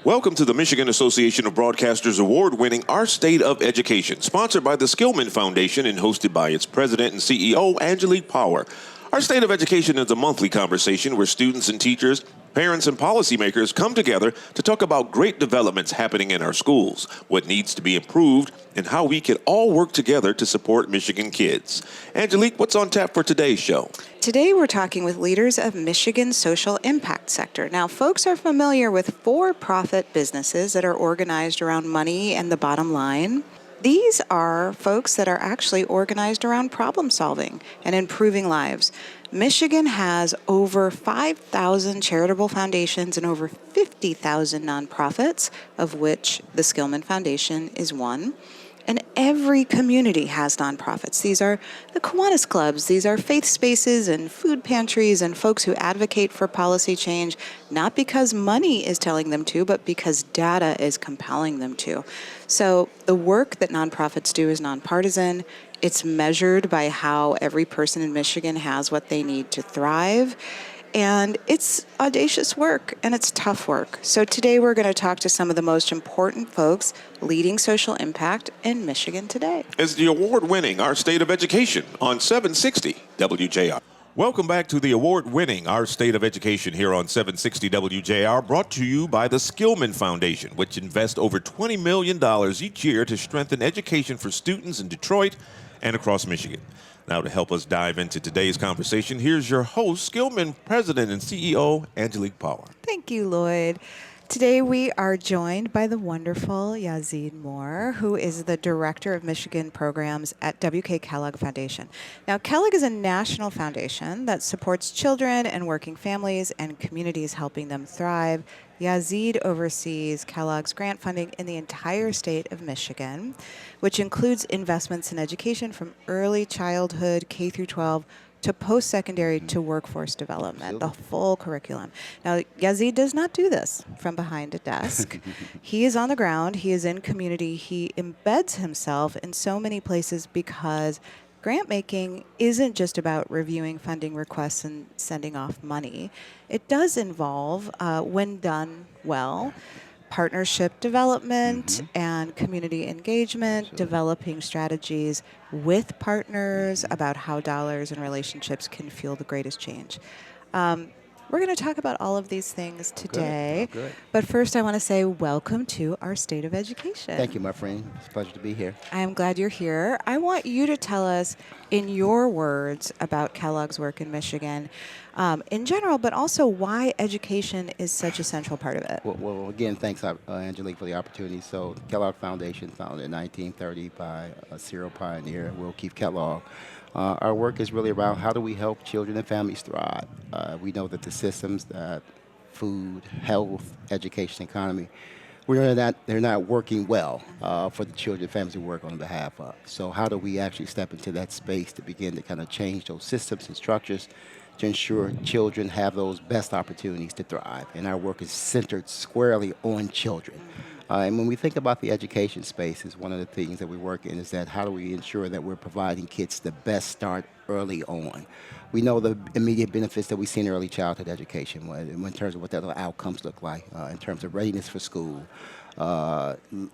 Welcome to the Michigan Association of Broadcasters award-winning Our State of Education, sponsored by the Skillman Foundation and hosted by its president and CEO, Angelique. Our State of Education is a monthly conversation where students and teachers, parents and policymakers come together to talk about great developments happening in our schools, what needs to be improved, and how we can all work together to support Michigan kids. Angelique, what's on tap for today's show? Today we're talking with leaders of Michigan's social impact sector. Now, folks are familiar with for-profit businesses that are organized around money and the bottom line. These are folks that are actually organized around problem solving and improving lives. Michigan has over 5,000 charitable foundations and over 50,000 nonprofits, of which the Skillman Foundation is one. And every community has nonprofits. These are the Kiwanis clubs. These are faith spaces and food pantries and folks who advocate for policy change, not because money is telling them to, but because data is compelling them to. So the work that nonprofits do is nonpartisan. It's measured by how every person in Michigan has what they need to thrive. And it's audacious work, and it's tough work. So today we're going to talk to some of the most important folks leading social impact in Michigan today. It's the award-winning Our State of Education on 760 WJR. Welcome back to the award-winning Our State of Education here on 760 WJR, brought to you by the Skillman Foundation, which invests over $20 million each year to strengthen education for students in Detroit and across Michigan. Now, to help us dive into today's conversation, here's your host, Skillman President and CEO, Angelique. Thank you, Lloyd. Today we are joined by the wonderful Yazeed Moore, who is the Director of Michigan Programs at Kellogg Foundation. Now, Kellogg is a national foundation that supports children and working families and communities helping them thrive. Yazeed oversees Kellogg's grant funding in the entire state of Michigan, which includes investments in education from early childhood, K through 12, to post-secondary to workforce development, the full curriculum. Now, Yazeed does not do this from behind a desk. He is on the ground. He is in community. He embeds himself in so many places because grant making isn't just about reviewing funding requests and sending off money. It does involve, when done well, partnership development and community engagement, developing strategies with partners about how dollars and relationships can fuel the greatest change. We're going to talk about all of these things today. Good. But first, I want to say welcome to Our State of Education. Thank you, my friend. It's a pleasure to be here. I am glad you're here. I want you to tell us, in your words, about Kellogg's work in Michigan in general, but also why education is such a central part of it. Well again, thanks, Angelique, for the opportunity. So, Kellogg Foundation, founded in 1930 by a cereal pioneer, Will Keith Kellogg. Our work is really about how do we help children and families thrive. We know that the systems that food, health, education, economy, they're not working well for the children and families we work on behalf of. So how do we actually step into that space to begin to kind of change those systems and structures to ensure children have those best opportunities to thrive? And our work is centered squarely on children. And when we think about the education space, is one of the things that we work in is that how do we ensure that we're providing kids the best start early on? We know the immediate benefits that we see in early childhood education in terms of what the outcomes look like, in terms of readiness for school,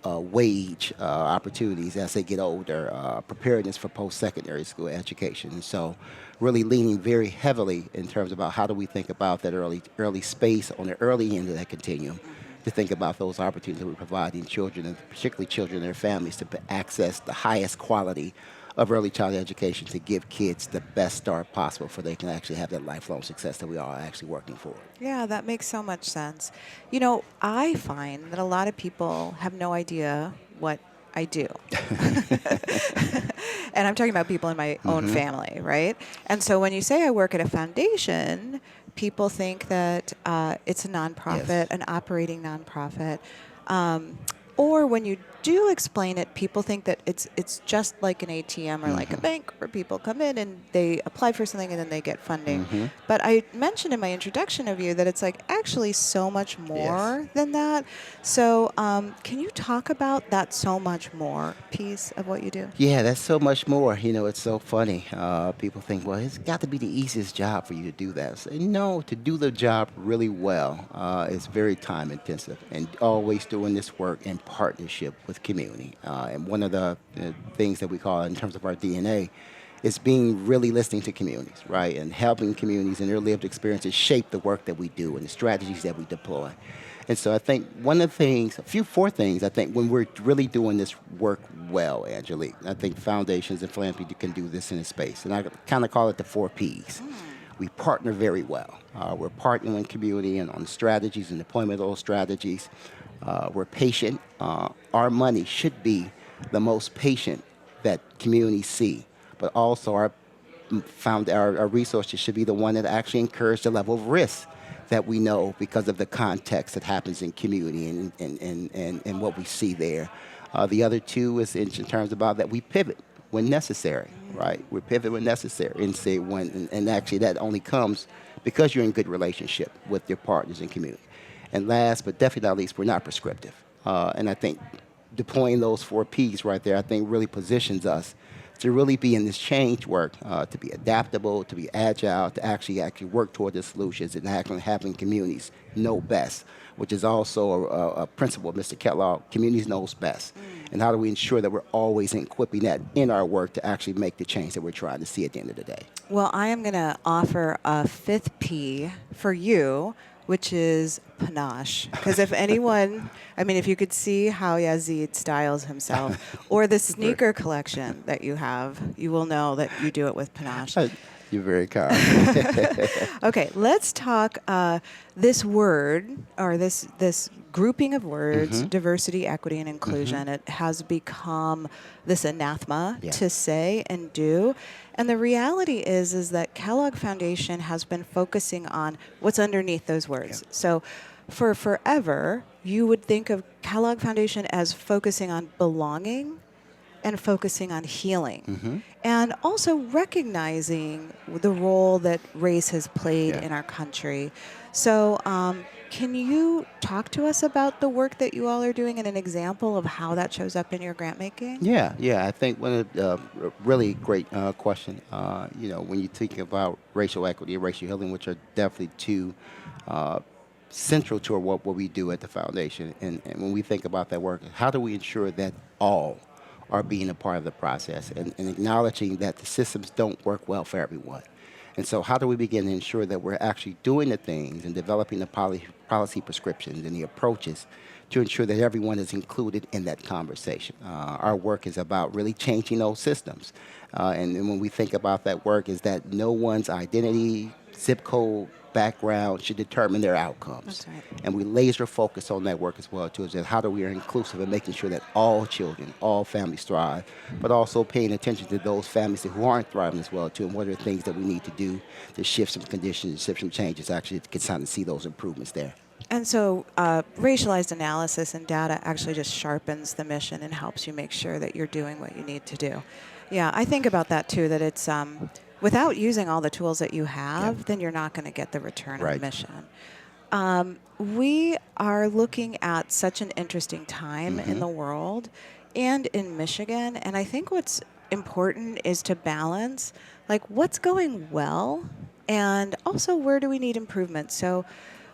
wage opportunities as they get older, preparedness for post-secondary school education. And so really leaning very heavily in terms about how do we think about that early space on the early end of that continuum, to think about those opportunities that we're providing children, and particularly children and their families, to access the highest quality of early childhood education to give kids the best start possible so they can actually have that lifelong success that we are actually working for. Yeah, that makes so much sense. You know, I find that a lot of people have no idea what I do. And I'm talking about people in my own family, right? And so when you say I work at a foundation, people think that it's a nonprofit, an operating nonprofit. Or when you do explain it, people think that it's just like an ATM or like a bank where people come in and they apply for something and then they get funding. But I mentioned in my introduction of you that it's like actually so much more than that. So can you talk about that so much more piece of what you do? Yeah, that's so much more. You know, it's so funny. People think, well, it's got to be the easiest job for you to do that. So, no, to do the job really well, it's very time intensive and always doing this work in partnership with community. And one of the things that we call in terms of our DNA is being really listening to communities, right? And helping communities and their lived experiences shape the work that we do and the strategies that we deploy. And so I think one of the things, four things, I think when we're really doing this work well, Angelique, I think foundations and philanthropy can do this in a space. And I kind of call it the 4 Ps. We partner very well. We're partnering with community and on strategies and deployment of those strategies. We're patient. Our money should be the most patient that communities see, but also our resources should be the one that actually encourage the level of risk that we know because of the context that happens in community and what we see there. The other two is in terms about that we pivot when necessary, right? We pivot when necessary and say when, and actually that only comes because you're in good relationship with your partners in community. And last, but definitely not least, we're not prescriptive. And I think deploying those 4 Ps right there, I think really positions us to really be in this change work, to be adaptable, to be agile, to actually work toward the solutions and actually having communities know best, which is also a principle of Mr. Kellogg. Communities knows best. And how do we ensure that we're always equipping that in our work to actually make the change that we're trying to see at the end of the day? Well, I am going to offer a 5th P for you, which is panache. Because if anyone, I mean, if you could see how Yazeed styles himself, or the sneaker collection that you have, you will know that you do it with panache. You're very kind. Okay, let's talk this word, or this grouping of words, diversity, equity, and inclusion. It has become this anathema to say and do. And the reality is that Kellogg Foundation has been focusing on what's underneath those words. So for forever, you would think of Kellogg Foundation as focusing on belonging and focusing on healing. And also recognizing the role that race has played in our country. So can you talk to us about the work that you all are doing and an example of how that shows up in your grant making? Yeah. I think one of the really great question, when you think about racial equity and racial healing, which are definitely two central to what we do at the foundation. And when we think about that work, how do we ensure that all are being a part of the process and acknowledging that the systems don't work well for everyone? And so how do we begin to ensure that we're actually doing the things and developing the policy prescriptions and the approaches to ensure that everyone is included in that conversation? Our work is about really changing those systems. And when we think about that work is that no one's identity, zip code, background should determine their outcomes. That's right. And we laser focus on that work as well, too, is that how do we are inclusive and making sure that all children, all families thrive, but also paying attention to those families who aren't thriving as well, too, and what are the things that we need to do to shift some conditions, shift some changes, actually to get time to see those improvements there. And so racialized analysis and data actually just sharpens the mission and helps you make sure that you're doing what you need to do. Yeah, I think about that, too, that it's without using all the tools that you have, then you're not going to get the return on mission. We are looking at such an interesting time in the world and in Michigan, and I think what's important is to balance, like, what's going well and also where do we need improvement. So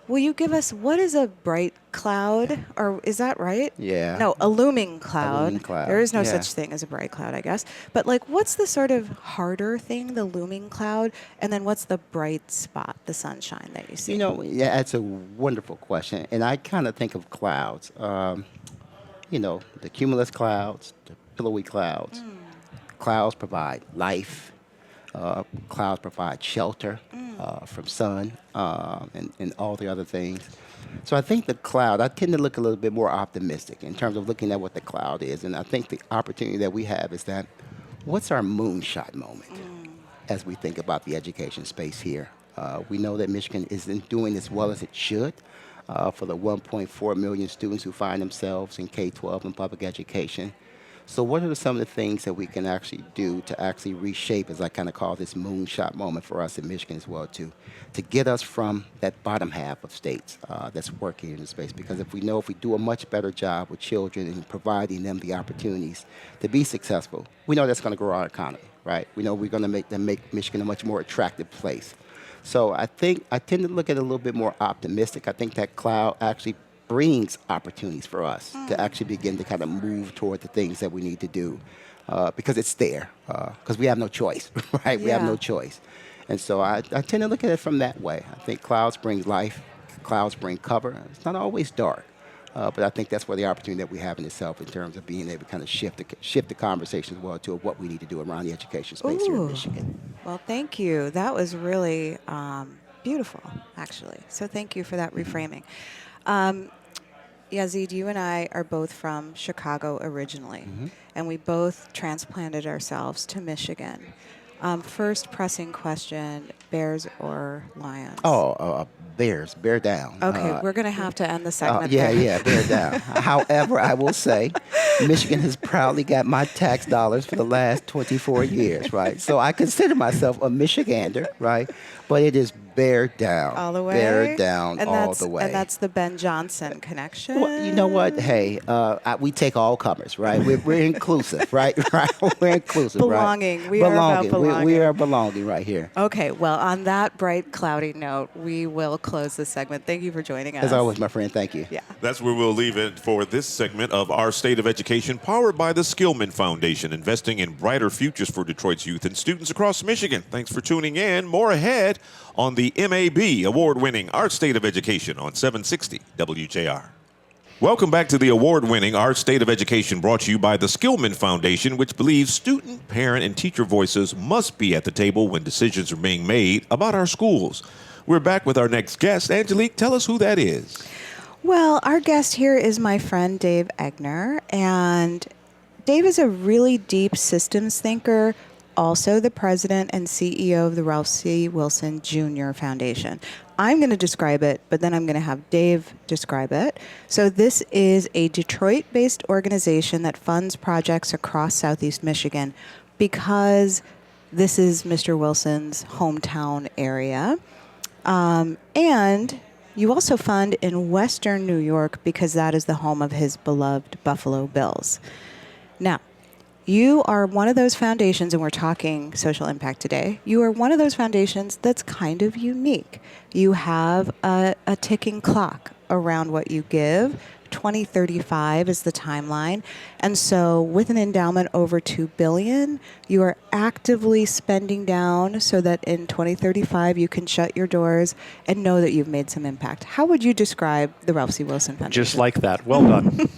will you give us, what is a bright cloud? Or is that right? Yeah. No, a looming cloud. A looming cloud. There is no such thing as a bright cloud, I guess. But like, what's the sort of harder thing, the looming cloud? And then what's the bright spot, the sunshine that you see? That's a wonderful question. And I kind of think of clouds. The cumulus clouds, the pillowy clouds. Clouds provide life. Clouds provide shelter from sun and all the other things. So I think the cloud, I tend to look a little bit more optimistic in terms of looking at what the cloud is. And I think the opportunity that we have is that what's our moonshot moment as we think about the education space here? We know that Michigan isn't doing as well as it should. for the 1.4 million students who find themselves in K-12 and public education. So what are some of the things that we can actually do to actually reshape, as I kind of call this moonshot moment for us in Michigan as well, to get us from that bottom half of states that's working in the space? Because if we do a much better job with children and providing them the opportunities to be successful, we know that's going to grow our economy, right? We know we're going to make Michigan a much more attractive place. So I tend to look at it a little bit more optimistic. I think that cloud actually brings opportunities for us to actually begin to kind of move toward the things that we need to do because it's there, because we have no choice, right? We have no choice. And so I tend to look at it from that way. I think clouds bring life, clouds bring cover. It's not always dark, but I think that's where the opportunity that we have in itself in terms of being able to kind of shift the conversation as well to what we need to do around the education space here in Michigan. Well, thank you. That was really beautiful, actually. So thank you for that reframing. Yazeed, you and I are both from Chicago originally, and we both transplanted ourselves to Michigan. First pressing question, bears or lions? Bears, bear down. Okay, we're going to have to end the segment Yeah, bear down. However, I will say, Michigan has proudly got my tax dollars for the last 24 years, right? So I consider myself a Michigander, right? But it is bear down. All the way? Bear down and all the way. And that's the Ben Johnson connection? Well, you know what? Hey, we take all comers, right? We're inclusive, right? We're inclusive, belonging. Right? We are about belonging. We are belonging right here. Okay, well, on that bright, cloudy note, we will close this segment. Thank you for joining us. As always, my friend, thank you. Yeah. That's where we'll leave it for this segment of Our State of Education, powered by the Skillman Foundation, investing in brighter futures for Detroit's youth and students across Michigan. Thanks for tuning in. More ahead on the MAB award-winning Our State of Education on 760 WJR. Welcome back to the award-winning Our State of Education, brought to you by the Skillman Foundation, which believes student, parent, and teacher voices must be at the table when decisions are being made about our schools. We're back with our next guest. Angelique, tell us who that is. Well, our guest here is my friend Dave Egner, and Dave is a really deep systems thinker, also the president and CEO of the Ralph C. Wilson Jr. Foundation. I'm going to describe it, but then I'm going to have Dave describe it. So this is a Detroit-based organization that funds projects across Southeast Michigan because this is Mr. Wilson's hometown area. And you also fund in Western New York because that is the home of his beloved Buffalo Bills. Now, you are one of those foundations, and we're talking social impact today. You are one of those foundations that's kind of unique. You have a ticking clock around what you give. 2035 is the timeline. And so with an endowment over $2 billion, you are actively spending down so that in 2035 you can shut your doors and know that you've made some impact. How would you describe the Ralph C. Wilson Foundation? Just like that. Well done.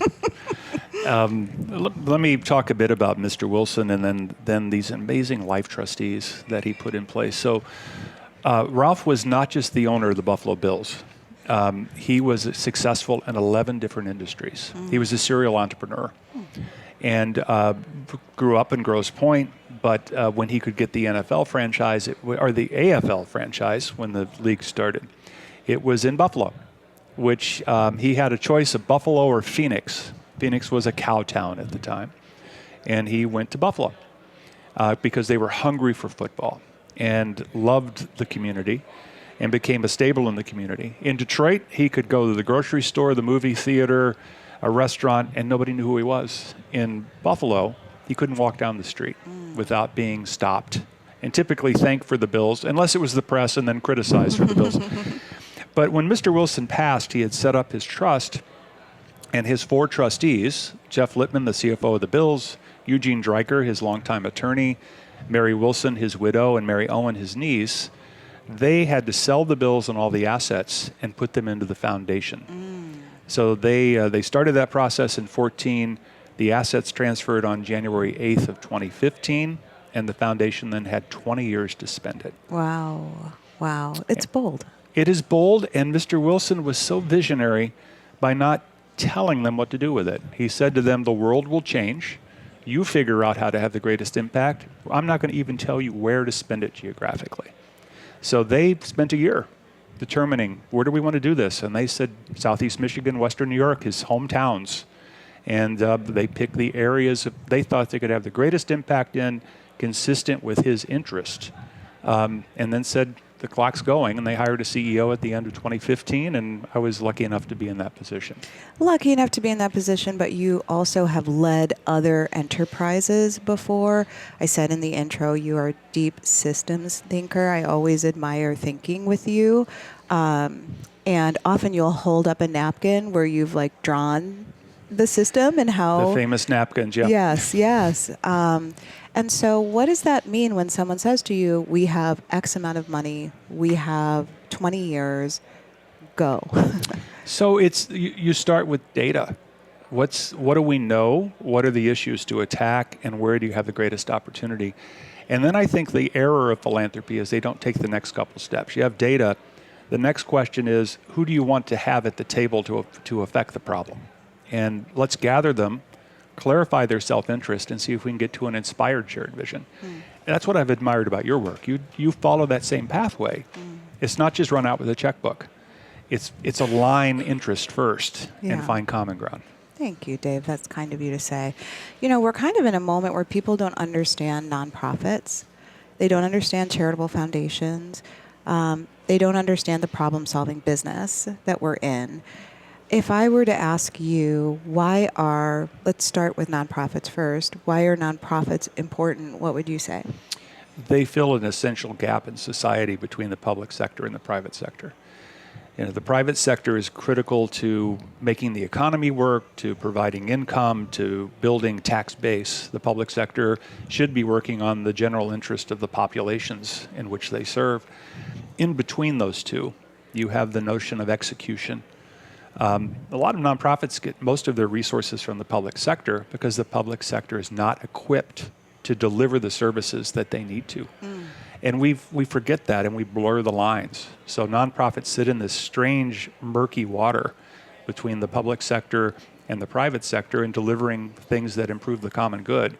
Let me talk a bit about Mr. Wilson and then these amazing life trustees that he put in place. So Ralph was not just the owner of the Buffalo Bills. He was successful in 11 different industries. He was a serial entrepreneur and grew up in Grosse Pointe, but when he could get the NFL franchise, or the AFL franchise when the league started, it was in Buffalo, which he had a choice of Buffalo or Phoenix. Phoenix was a cow town at the time, and he went to Buffalo because they were hungry for football and loved the community and became a staple in the community. In Detroit, he could go to the grocery store, the movie theater, a restaurant, and nobody knew who he was. In Buffalo, he couldn't walk down the street without being stopped and typically thanked for the Bills, unless it was the press, and then criticized for the Bills. But when Mr. Wilson passed, he had set up his trust, and his 4 trustees, Jeff Lippman, the CFO of the Bills, Eugene Dreiker, his longtime attorney, Mary Wilson, his widow, and Mary Owen, his niece, they had to sell the Bills and all the assets and put them into the foundation. So they started that process in 2014. The assets transferred on January 8th of 2015, and the foundation then had 20 years to spend it. Wow. It's bold. It is bold, and Mr. Wilson was so visionary by not telling them what to do with it. He said to them, the world will change. You figure out how to have the greatest impact. I'm not going to even tell you where to spend it geographically. So they spent a year determining where do we want to do this, and they said Southeast Michigan, Western New York, his hometowns, and they picked the areas they thought they could have the greatest impact in, consistent with his interest, and then said the clock's going, and they hired a CEO at the end of 2015, and I was lucky enough to be in that position. Lucky enough to be in that position, but you also have led other enterprises before. I said in the intro, you are a deep systems thinker. I always admire thinking with you. And often you'll hold up a napkin where you've like drawn the system and how... The famous napkins, yeah. Yes, yes. And so what does that mean when someone says to you, we have X amount of money, we have 20 years, go? So you start with data. What do we know? What are the issues to attack? And where do you have the greatest opportunity? And then I think the error of philanthropy is they don't take the next couple steps. You have data. The next question is, who do you want to have at the table to affect the problem? And let's gather them, clarify their self-interest, and see if we can get to an inspired shared vision. And that's what I've admired about your work. You follow that same pathway. It's not just run out with a checkbook. It's align interest first and find common ground. Thank you, Dave. That's kind of you to say. You know, we're kind of in a moment where people don't understand nonprofits. They don't understand charitable foundations. They don't understand the problem-solving business that we're in. If I were to ask you, let's start with nonprofits first, why are nonprofits important, what would you say? They fill an essential gap in society between the public sector and the private sector. You know, the private sector is critical to making the economy work, to providing income, to building tax base. The public sector should be working on the general interest of the populations in which they serve. In between those two, you have the notion of execution. A lot of nonprofits get most of their resources from the public sector because the public sector is not equipped to deliver the services that they need to. And we forget that and we blur the lines. So nonprofits sit in this strange, murky water between the public sector and the private sector in delivering things that improve the common good.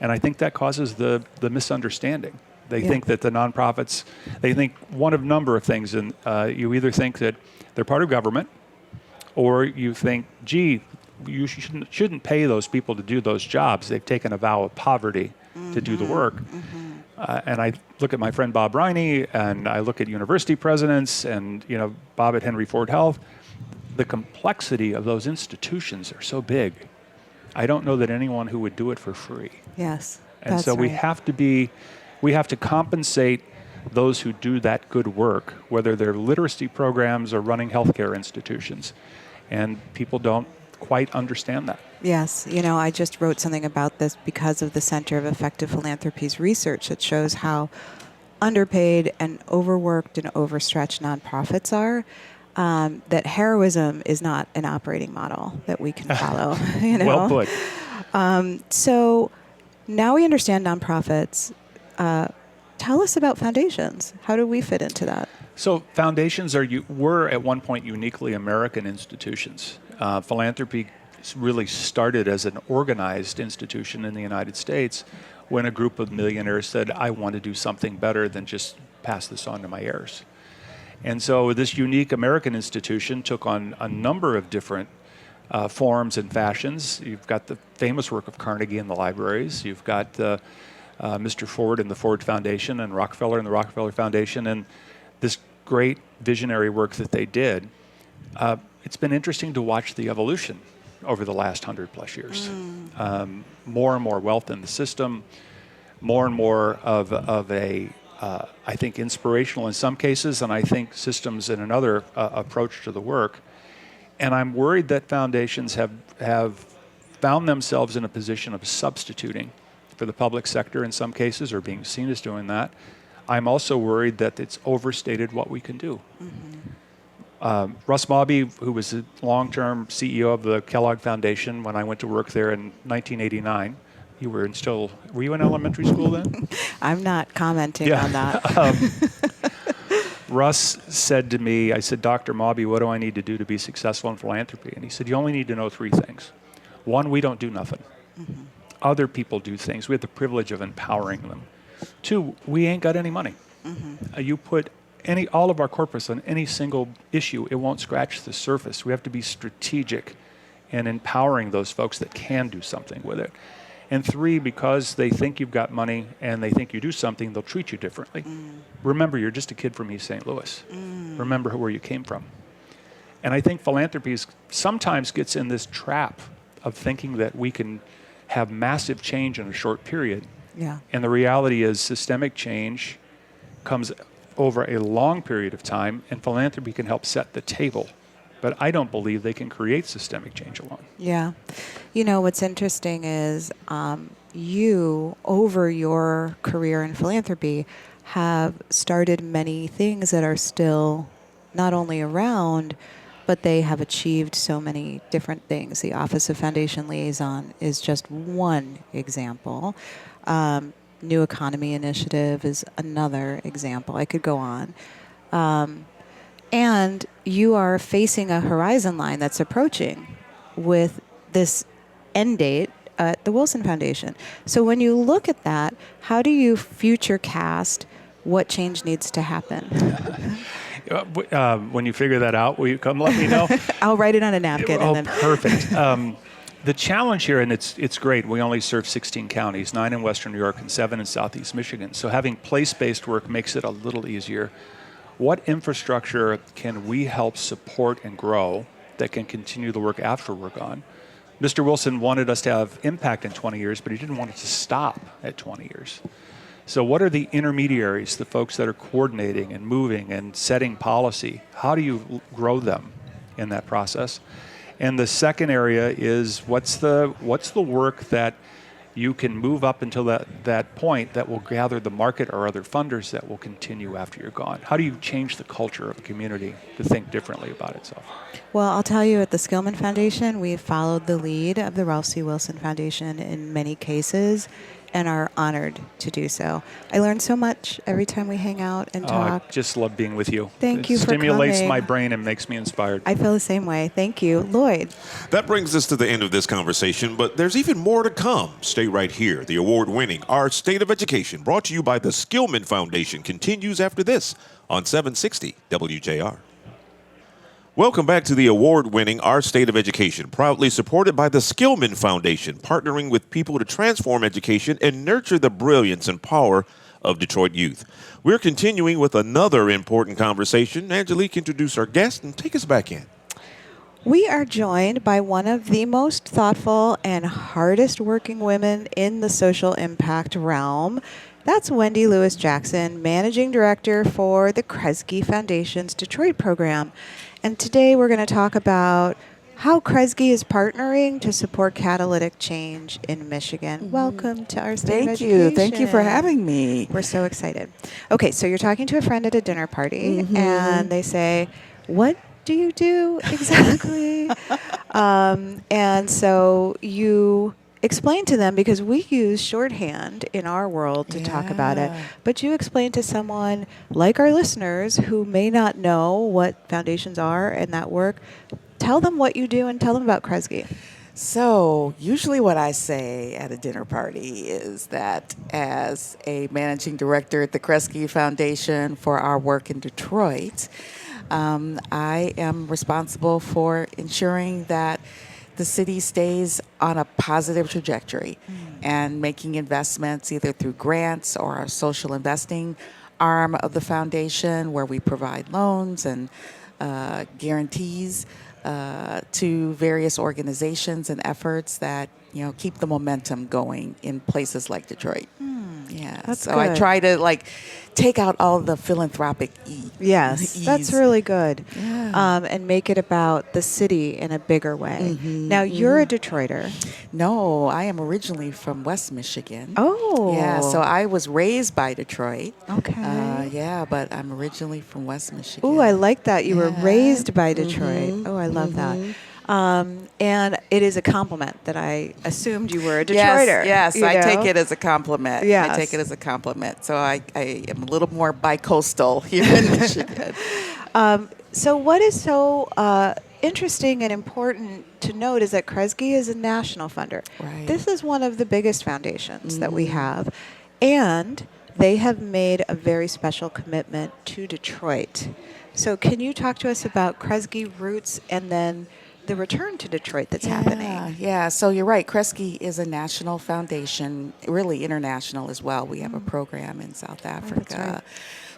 And I think that causes the misunderstanding. They think that the nonprofits, they think one of a number of things. And you either think that they're part of government, or you think, gee, you shouldn't pay those people to do those jobs. They've taken a vow of poverty to do the work. And I look at my friend Bob Riney, and I look at university presidents, and Bob at Henry Ford Health. The complexity of those institutions are so big. I don't know that anyone who would do it for free. Yes, and that's so we right. have to compensate those who do that good work, whether they're literacy programs or running healthcare institutions. And people don't quite understand that. Yes. I just wrote something about this because of the Center of Effective Philanthropy's research that shows how underpaid and overworked and overstretched nonprofits are, that heroism is not an operating model that we can follow. Well put. So now we understand nonprofits. Tell us about foundations. How do we fit into that? So foundations were at one point uniquely American institutions. Philanthropy really started as an organized institution in the United States when a group of millionaires said, I want to do something better than just pass this on to my heirs. And so this unique American institution took on a number of different forms and fashions. You've got the famous work of Carnegie in the libraries. You've got Mr. Ford and the Ford Foundation, and Rockefeller and the Rockefeller Foundation, and this great visionary work that they did. It's been interesting to watch the evolution over the last 100+ years. More and more wealth in the system, more and more of a I think, inspirational in some cases, and I think systems in another approach to the work. And I'm worried that foundations have found themselves in a position of substituting for the public sector in some cases, or being seen as doing that. I'm also worried that it's overstated what we can do. Russ Mawby, who was the long-term CEO of the Kellogg Foundation when I went to work there in 1989, were you in elementary school then? I'm not commenting on that. Russ said to me, I said, Dr. Mawby, what do I need to do to be successful in philanthropy? And he said, you only need to know 3 things. 1, we don't do nothing. Other people do things. We have the privilege of empowering them. 2, we ain't got any money. You put all of our corpus on any single issue, it won't scratch the surface. We have to be strategic in empowering those folks that can do something with it. And 3, because they think you've got money and they think you do something, they'll treat you differently. Remember, you're just a kid from East St. Louis. Remember where you came from. And I think philanthropy sometimes gets in this trap of thinking that we can have massive change in a short period. Yeah. And the reality is systemic change comes over a long period of time, and philanthropy can help set the table. But I don't believe they can create systemic change alone. Yeah. You know, what's interesting is you, over your career in philanthropy, have started many things that are still not only around, but they have achieved so many different things. The Office of Foundation Liaison is just one example. New Economy Initiative is another example. I could go on. And you are facing a horizon line that's approaching with this end date at the Wilson Foundation. So when you look at that, how do you future cast what change needs to happen? When you figure that out, will you come let me know? I'll write it on a napkin. Oh, and then perfect. The challenge here, and it's great, we only serve 16 counties, 9 in Western New York and 7 in Southeast Michigan. So having place-based work makes it a little easier. What infrastructure can we help support and grow that can continue the work after we're gone? Mr. Wilson wanted us to have impact in 20 years, but he didn't want it to stop at 20 years. So what are the intermediaries, the folks that are coordinating and moving and setting policy? How do you grow them in that process? And the second area is what's the work that you can move up until that point that will gather the market or other funders that will continue after you're gone? How do you change the culture of a community to think differently about itself? Well, I'll tell you, at the Skillman Foundation, we've followed the lead of the Ralph C. Wilson Foundation in many cases and are honored to do so. I learn so much every time we hang out and talk. I just love being with you. Thank you for stimulates coming. my brain and makes me inspired. I feel the same way. Thank you. Lloyd. That brings us to the end of this conversation, but there's even more to come. Stay right here. The award-winning Our State of Education, brought to you by the Skillman Foundation, continues after this on 760 WJR. Welcome back to the award-winning Our State of Education, proudly supported by the Skillman Foundation, partnering with people to transform education and nurture the brilliance and power of Detroit youth. We're continuing with another important conversation. Angelique, introduce our guest and take us back in. We are joined by one of the most thoughtful and hardest working women in the social impact realm. That's Wendy Lewis Jackson, Managing Director for the Kresge Foundation's Detroit program. And today we're going to talk about how Kresge is partnering to support catalytic change in Michigan. Welcome to Our State of Education. Thank you for having me. We're so excited. Okay, so you're talking to a friend at a dinner party, and they say, "What do you do exactly?" And so you explain to them, because we use shorthand in our world to talk about it, but you explain to someone like our listeners who may not know what foundations are and that work. Tell them what you do and tell them about Kresge. So, usually what I say at a dinner party is that as a managing director at the Kresge Foundation for our work in Detroit, I am responsible for ensuring that the city stays on a positive trajectory and making investments either through grants or our social investing arm of the foundation, where we provide loans and guarantees to various organizations and efforts that keep the momentum going in places like Detroit. That's so I good. try to take out all the philanthropic Yes, that's really good. Yeah. And make it about the city in a bigger way. Now, you're a Detroiter. No, I am originally from West Michigan. Oh. Yeah, so I was raised by Detroit. Okay. But I'm originally from West Michigan. Ooh, I like that. You were raised by Detroit. Oh, I love that. And it is a compliment that I assumed you were a Detroiter. Yes, I take it as a compliment. Yes. I take it as a compliment. So I am a little more bi-coastal here in Michigan. So what is so interesting and important to note is that Kresge is a national funder. Right. This is one of the biggest foundations that we have. And they have made a very special commitment to Detroit. So can you talk to us about Kresge Roots and then the return to Detroit that's happening? Yeah, so you're right. Kresge is a national foundation, really international as well. We have a program in South Africa. right.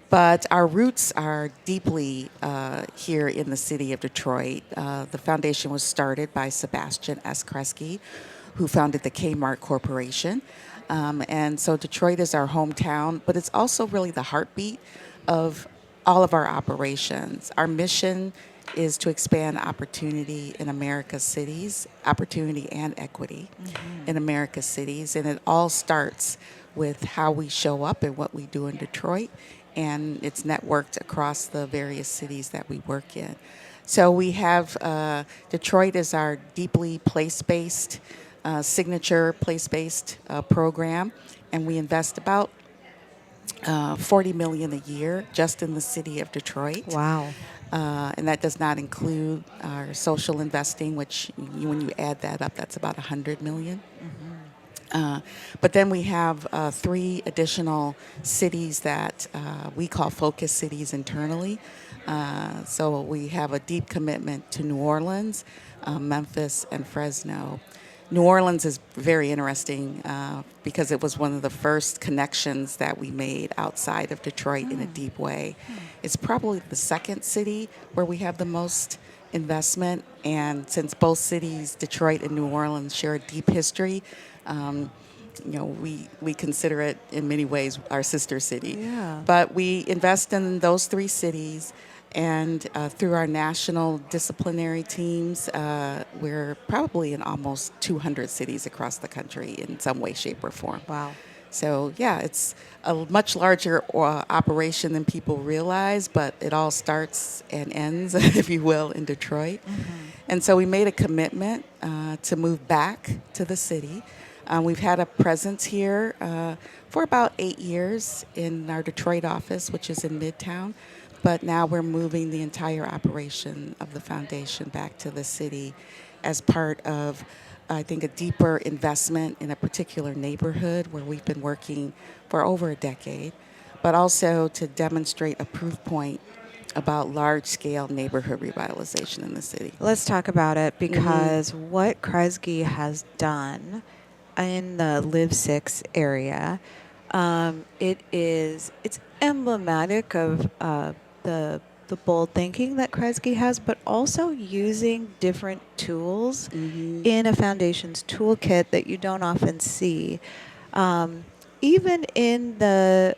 But our roots are deeply here in the city of Detroit. The foundation was started by Sebastian S. Kresge, who founded the Kmart Corporation. And so Detroit is our hometown, but it's also really the heartbeat of all of our operations. Our mission is to expand opportunity in America's cities, opportunity and equity in America's cities. And it all starts with how we show up and what we do in Detroit. And it's networked across the various cities that we work in. So we have Detroit is our deeply place-based, signature place-based program. And we invest about $40 million a year just in the city of Detroit. Wow. And that does not include our social investing, which when you add that up, that's about $100 million. But then we have 3 additional cities that we call focus cities internally. So we have a deep commitment to New Orleans, Memphis, and Fresno. New Orleans is very interesting because it was one of the first connections that we made outside of Detroit in a deep way. It's probably the second city where we have the most investment, and since both cities, Detroit and New Orleans, share a deep history, we consider it in many ways our sister city. Yeah. But we invest in those 3 cities. And through our national disciplinary teams, we're probably in almost 200 cities across the country in some way, shape, or form. Wow. So, yeah, it's a much larger operation than people realize, but it all starts and ends, if you will, in Detroit. And so we made a commitment to move back to the city. We've had a presence here for about 8 years in our Detroit office, which is in Midtown. But now we're moving the entire operation of the foundation back to the city as part of, I think, a deeper investment in a particular neighborhood where we've been working for over a decade, but also to demonstrate a proof point about large-scale neighborhood revitalization in the city. Let's talk about it because what Kresge has done in the Live 6 area, it's emblematic of the bold thinking that Kresge has, but also using different tools in a foundation's toolkit that you don't often see. Even in the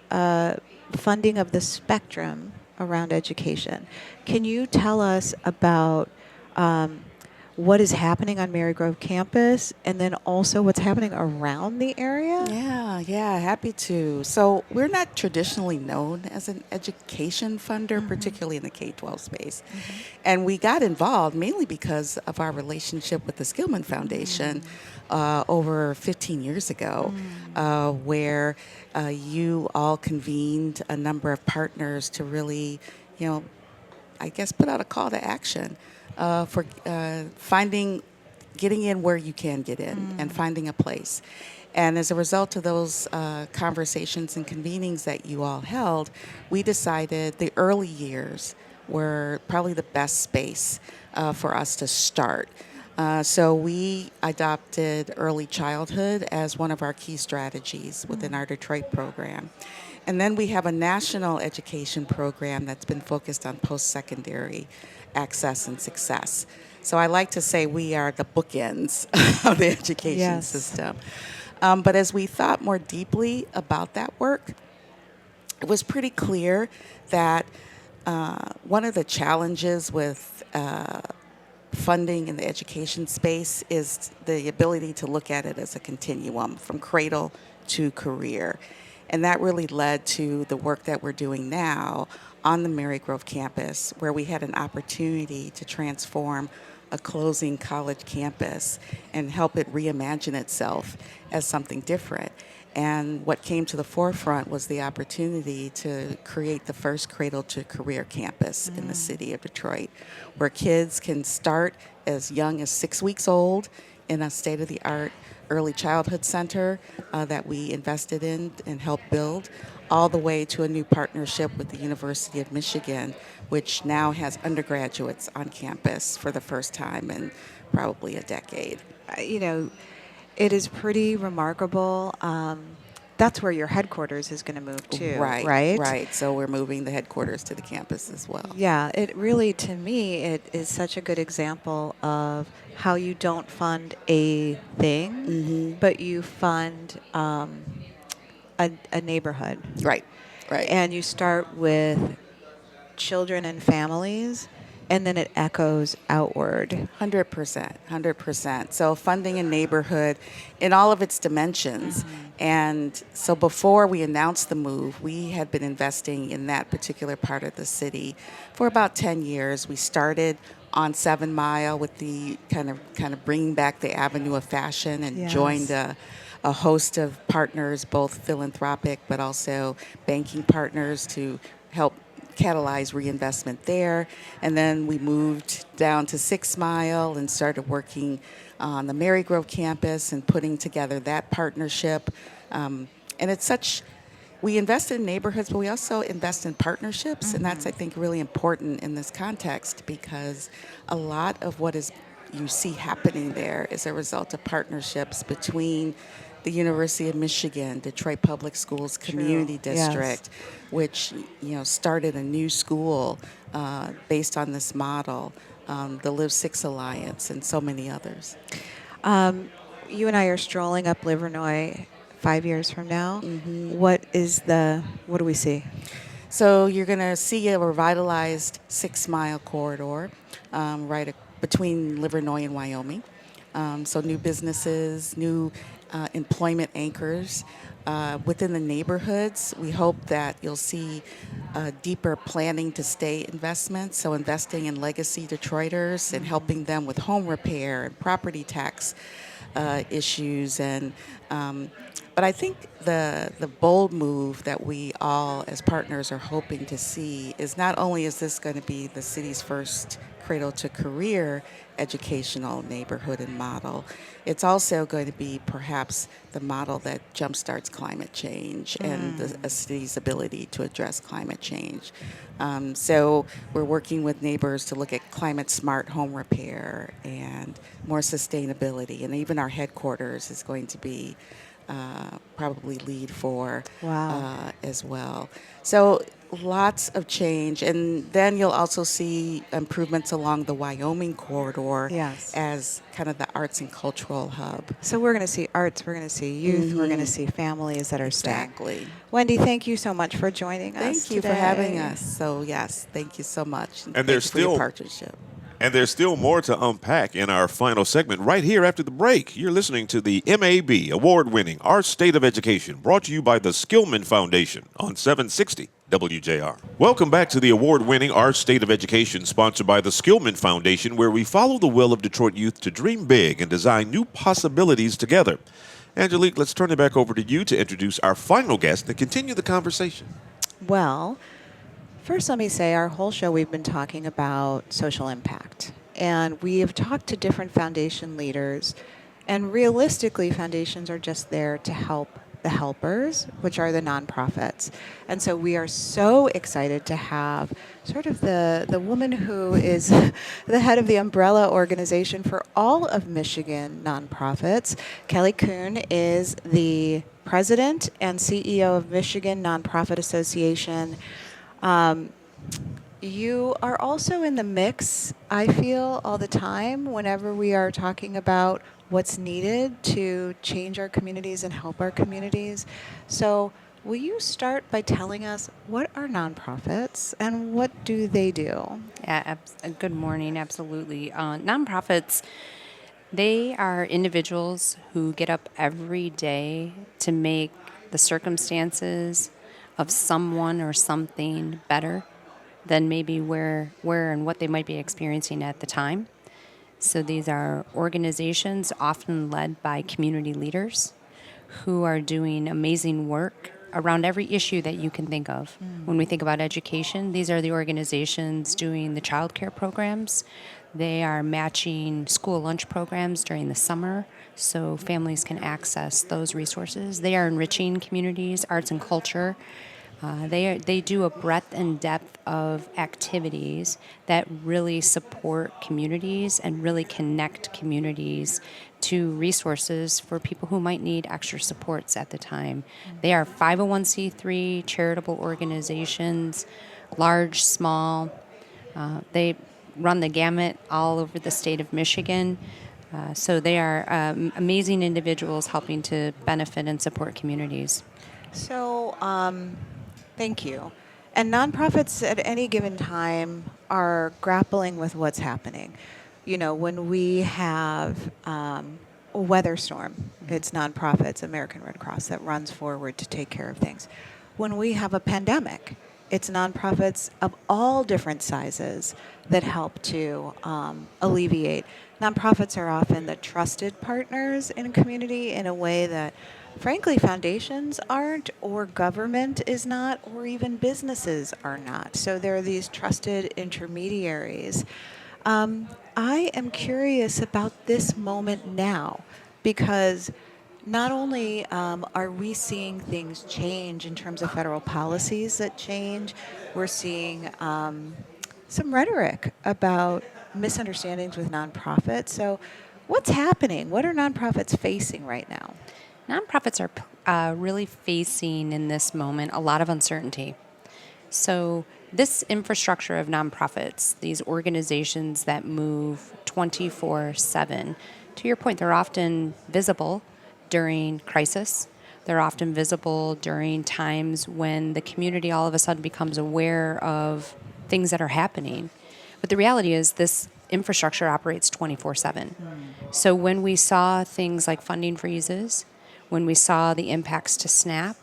funding of the spectrum around education. Can you tell us about what is happening on Marygrove campus and then also what's happening around the area? Yeah, happy to. So we're not traditionally known as an education funder, particularly in the K-12 space. And we got involved mainly because of our relationship with the Skillman Foundation over 15 years ago, where you all convened a number of partners to really, I guess, put out a call to action for getting in where you can get in and finding a place. And as a result of those conversations and convenings that you all held, we decided the early years were probably the best space for us to start. So we adopted early childhood as one of our key strategies within our Detroit program. And then we have a national education program that's been focused on post-secondary access and success. So I like to say we are the bookends of the education system. But as we thought more deeply about that work, it was pretty clear that one of the challenges with funding in the education space is the ability to look at it as a continuum from cradle to career. And that really led to the work that we're doing now on the Marygrove campus, where we had an opportunity to transform a closing college campus and help it reimagine itself as something different. And what came to the forefront was the opportunity to create the first cradle to career campus in the city of Detroit, where kids can start as young as 6 weeks old in a state-of-the-art early childhood center that we invested in and helped build, all the way to a new partnership with the University of Michigan, which now has undergraduates on campus for the first time in probably a decade. You know, it is pretty remarkable. That's where your headquarters is going to move to, right? Right. So we're moving the headquarters to the campus as well. Yeah, it really, to me, it is such a good example of how you don't fund a thing, but you fund a neighborhood. Right. And you start with children and families, and then it echoes outward. 100%. So funding a neighborhood in all of its dimensions. And so before we announced the move, we had been investing in that particular part of the city for about 10 years. We started on 7 Mile with the kind of bringing back the Avenue of Fashion, and joined a host of partners, both philanthropic but also banking partners, to help catalyze reinvestment there. And then we moved down to 6 Mile and started working on the Marygrove campus and putting together that partnership. And it's such, we invest in neighborhoods, but we also invest in partnerships. And that's, I think, really important in this context, because a lot of what you see happening there is a result of partnerships between the University of Michigan, Detroit Public Schools Community District, which started a new school based on this model, the Live 6 Alliance, and so many others. You and I are strolling up Livernois 5 years from now. What do we see? So you're going to see a revitalized 6 Mile corridor between Livernois and Wyoming. So new businesses, new employment anchors within the neighborhoods. We hope that you'll see deeper planning to stay investments, so investing in legacy Detroiters and helping them with home repair and property tax issues. But I think the bold move that we all as partners are hoping to see is, not only is this going to be the city's first cradle to career educational neighborhood and model, it's also going to be perhaps the model that jumpstarts climate change and a city's ability to address climate change. So we're working with neighbors to look at climate smart home repair and more sustainability, and even our headquarters is going to be probably lead for as well. So lots of change. And then you'll also see improvements along the Wyoming corridor as kind of the arts and cultural hub. So we're going to see arts, we're going to see youth, we're going to see families that are staying. Exactly. Wendy, thank you so much for joining us. Thank you for having us. So yes, thank you so much. And there's for your partnership. And there's still more to unpack in our final segment right here after the break. You're listening to the MAB award-winning Our State of Education, brought to you by the Skillman Foundation on 760 WJR. Welcome back to the award-winning Our State of Education, sponsored by the Skillman Foundation, where we follow the will of Detroit youth to dream big and design new possibilities together. Angelique, let's turn it back over to you to introduce our final guest and continue the conversation. Well, first, let me say our whole show we've been talking about social impact. And we have talked to different foundation leaders. And realistically, foundations are just there to help the helpers, which are the nonprofits. And so we are so excited to have sort of the woman who is the head of the umbrella organization for all of Michigan nonprofits. Kelley Kuhn is the president and CEO of Michigan Nonprofit Association. You are also in the mix, I feel, all the time whenever we are talking about what's needed to change our communities and help our communities. So will you start by telling us what are nonprofits and what do they do? Yeah, good morning. Absolutely. Nonprofits, they are individuals who get up every day to make the circumstances of someone or something better than maybe where and what they might be experiencing at the time. So these are organizations often led by community leaders who are doing amazing work around every issue that you can think of. When we think about education, these are the organizations doing the child care programs They are matching school lunch programs during the summer so families can access those resources. They are enriching communities, arts and culture. They do a breadth and depth of activities that really support communities and really connect communities to resources for people who might need extra supports at the time. They are 501c3 charitable organizations, large, small. They run the gamut all over the state of Michigan. So they are amazing individuals helping to benefit and support communities. So, thank you. And nonprofits at any given time are grappling with what's happening. You know, when we have a weather storm, it's nonprofits, American Red Cross, that runs forward to take care of things. When we have a pandemic, it's nonprofits of all different sizes that help to alleviate. Nonprofits are often the trusted partners in a community in a way that, frankly, foundations aren't, or government is not, or even businesses are not. So there are these trusted intermediaries. I am curious about this moment now because not only are we seeing things change in terms of federal policies that change, we're seeing some rhetoric about misunderstandings with nonprofits. So what's happening? What are nonprofits facing right now? Nonprofits are really facing in this moment a lot of uncertainty. So this infrastructure of nonprofits, these organizations that move 24/7, to your point, they're often visible during crisis. They're often visible during times when the community all of a sudden becomes aware of things that are happening. But the reality is this infrastructure operates 24/7. So when we saw things like funding freezes, when we saw the impacts to SNAP,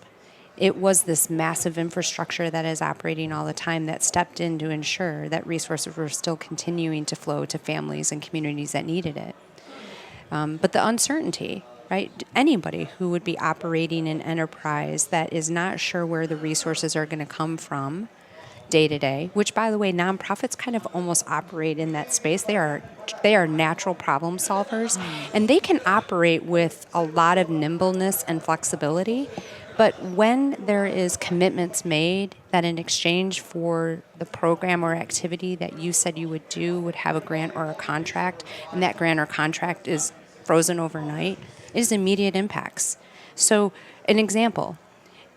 it was this massive infrastructure that is operating all the time that stepped in to ensure that resources were still continuing to flow to families and communities that needed it. But the uncertainty, right? Anybody who would be operating an enterprise that is not sure where the resources are going to come from day to day, which, by the way, nonprofits kind of almost operate in that space. They are natural problem solvers, and they can operate with a lot of nimbleness and flexibility. But when there is commitments made that in exchange for the program or activity that you said you would do would have a grant or a contract, and that grant or contract is frozen overnight, it is immediate impacts. So an example,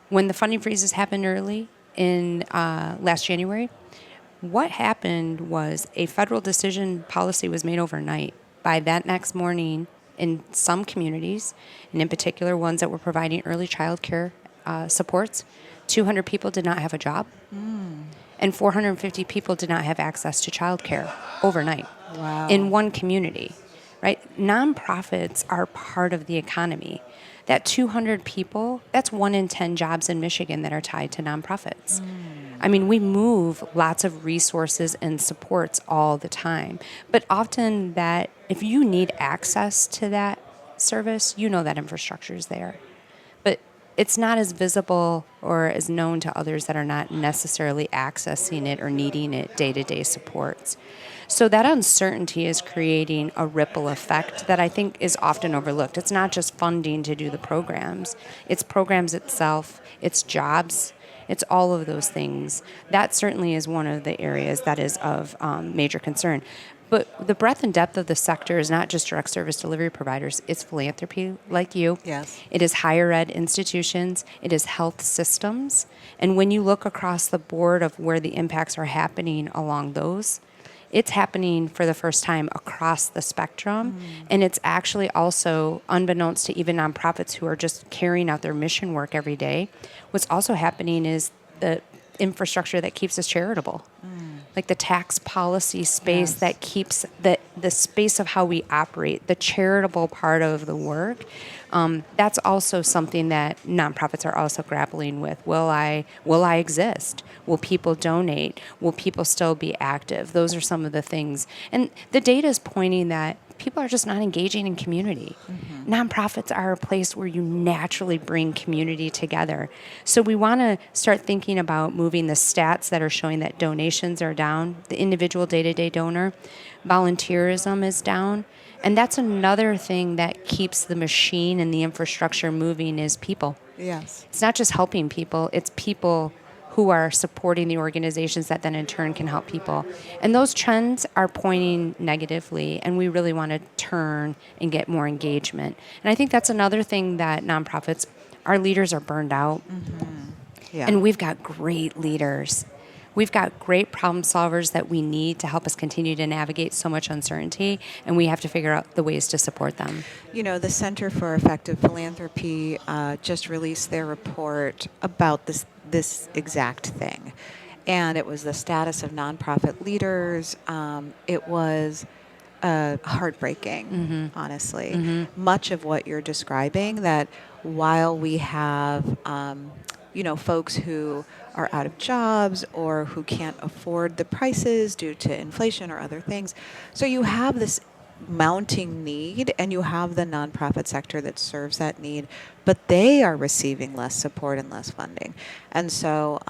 when the funding freezes happened early in last January, what happened was a federal decision policy was made overnight. By that next morning, in some communities, and in particular ones that were providing early child care supports, 200 people did not have a job, and 450 people did not have access to child care overnight. Wow. In one community, right? Nonprofits are part of the economy. That 200 people, that's 1 in 10 jobs in Michigan that are tied to nonprofits. I mean, we move lots of resources and supports all the time. But often that, if you need access to that service, you know that infrastructure is there. But it's not as visible or as known to others that are not necessarily accessing it or needing it day-to-day supports. So that uncertainty is creating a ripple effect that I think is often overlooked. It's not just funding to do the programs. It's programs itself, it's jobs, it's all of those things. That certainly is one of the areas that is of major concern. But the breadth and depth of the sector is not just direct service delivery providers. It's philanthropy, like you. Yes. It is higher ed institutions. It is health systems. And when you look across the board of where the impacts are happening along those, it's happening for the first time across the spectrum. And it's actually also, unbeknownst to even nonprofits who are just carrying out their mission work every day, what's also happening is the infrastructure that keeps us charitable. Like the tax policy space that keeps the space of how we operate, the charitable part of the work. That's also something that nonprofits are also grappling with. Will I exist? Will people donate? Will people still be active? Those are some of the things. And the data is pointing that people are just not engaging in community. Nonprofits are a place where you naturally bring community together. So we want to start thinking about moving the stats that are showing that donations are down, the individual day-to-day donor, volunteerism is down, and that's another thing that keeps the machine and the infrastructure moving is people. Yes. It's not just helping people, it's people who are supporting the organizations that then in turn can help people. And those trends are pointing negatively, and we really want to turn and get more engagement. And I think that's another thing that nonprofits, our leaders are burned out. Yeah. And we've got great leaders. We've got great problem solvers that we need to help us continue to navigate so much uncertainty, and we have to figure out the ways to support them. You know, the Center for Effective Philanthropy just released their report about this exact thing. And it was the status of nonprofit leaders. It was heartbreaking, honestly. Much of what you're describing, that while we have, folks who are out of jobs or who can't afford the prices due to inflation or other things. So you have this mounting need, and you have the nonprofit sector that serves that need, but they are receiving less support and less funding. And so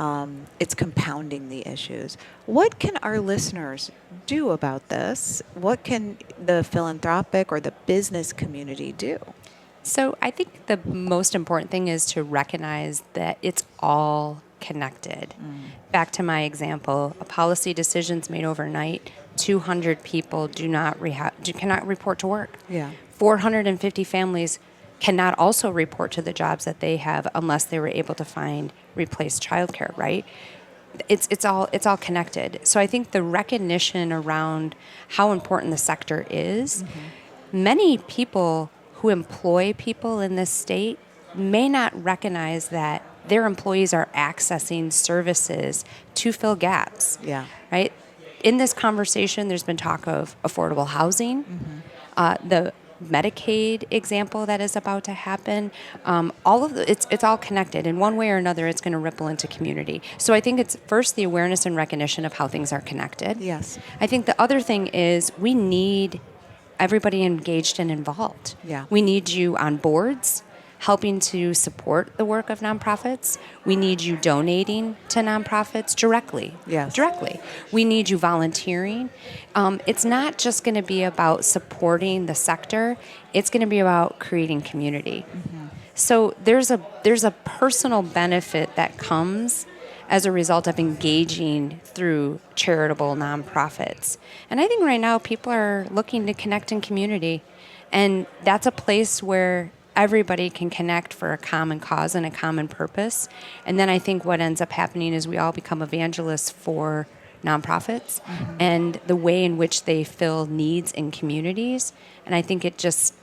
it's compounding the issues. What can our listeners do about this? What can the philanthropic or the business community do? So I think the most important thing is to recognize that it's all connected. Back to my example, a policy decision's made overnight. 200 people cannot report to work. Yeah. 450 families cannot also report to the jobs that they have unless they were able to find replaced childcare, right? It's all connected. So I think the recognition around how important the sector is, many people who employ people in this state may not recognize that their employees are accessing services to fill gaps. Yeah. Right? In this conversation, there's been talk of affordable housing, the Medicaid example that is about to happen. It's all connected. In one way or another, it's going to ripple into community. So I think it's first the awareness and recognition of how things are connected. Yes. I think the other thing is we need everybody engaged and involved. Yeah. We need you on boards, helping to support the work of nonprofits. We need you donating to nonprofits directly. Yes. Directly. We need you volunteering. It's not just going to be about supporting the sector. It's going to be about creating community. So there's a personal benefit that comes as a result of engaging through charitable nonprofits. And I think right now people are looking to connect in community. And that's a place where everybody can connect for a common cause and a common purpose. And then I think what ends up happening is we all become evangelists for nonprofits and the way in which they fill needs in communities. And I think it just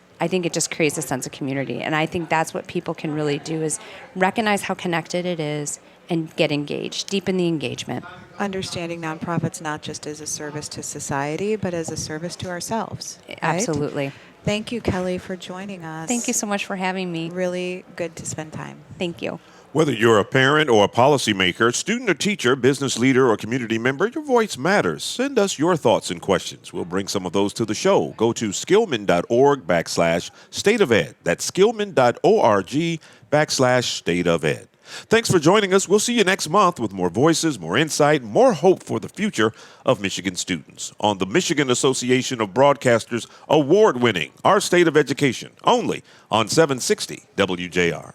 creates a sense of community. And I think that's what people can really do is recognize how connected it is and get engaged, deepen the engagement. Understanding nonprofits not just as a service to society, but as a service to ourselves. Right? Absolutely. Thank you, Kelley, for joining us. Thank you so much for having me. Really good to spend time. Thank you. Whether you're a parent or a policymaker, student or teacher, business leader or community member, your voice matters. Send us your thoughts and questions. We'll bring some of those to the show. Go to skillman.org/stateofed. That's skillman.org/stateofed. Thanks for joining us. We'll see you next month with more voices, more insight, more hope for the future of Michigan students on the Michigan Association of Broadcasters award-winning Our State of Education, only on 760 WJR.